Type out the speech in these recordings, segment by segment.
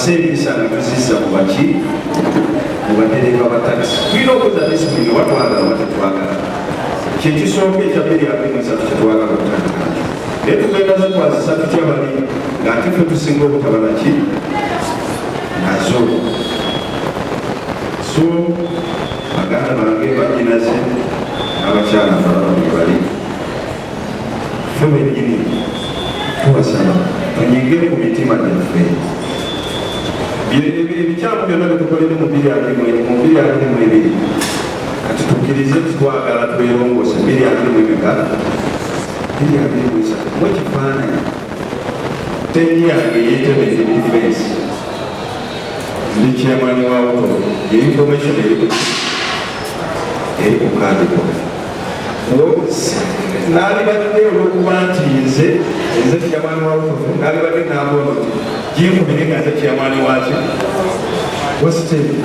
service nga tuzizza mu baki mu badereva ba taxi tulina okuza disipulini watwagala watetwagala kyekisooka ekyabiri abimusatu kyetwagala okutandika naye tugenda zikwazisa tutya bali ng'ate ffe tusinga obutabalaki nazo so baganda bange banyinaze n'abakyala balabamwe bali ffe bennyini tubasaba tunyigire ku mitima gyaffe ebikyamu byonna byetukolere mu 2022 kati tukkirize tutwagala twerongose 2023 mwekifaananyi tenyange yetemeze defense ndi chairman wa auto information eri ku kadiko nalibadde olwokuba nti nze chairman wa auto nalibadde nambona jinkubire nga nze chairman waki wasiteni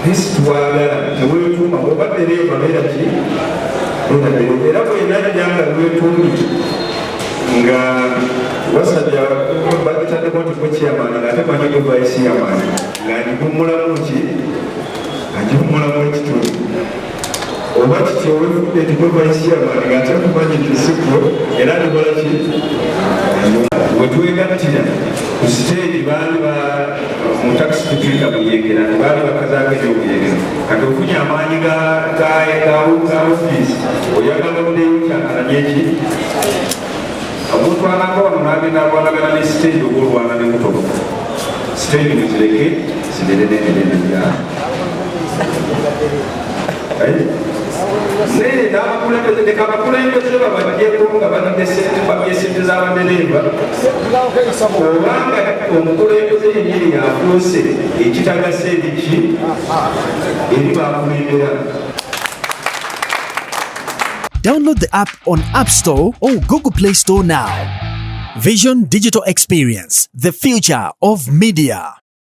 nesitwagala tewetuuma obadde leeva beera ki era bwenajjanga lwetumi nga wasajja bagitaddeko nti gwe chairman ng'ate manyi gwe vice chairman ng'agihumulamu ki agihumulamu ekitundu oba kiti owefudde nti gwe vice chairman ng'ate kumanyi nti sikwo era nikola ki wetwegattira ku stage baali mu taxi tukiika buyengera tebaali bakazaako ebyobuyengera kati ofunye amaanyi ga ofiisi oyagala oddeyo kyakalanye eki omuntu anaka wano n'agenda alwanagana ne stage oba olwana ne mutoka stage muzireke zibere nenenenebya naye n'abakulembeze leka abakulembeze babajjeko nga balidde babye sente z'abadereva obanga omukulembeze yennyini yafuuse ekitagasa ebiki eri bakulembera. Download the app on App Store or Google Play Store now. Vision Digital Experience, the future of media.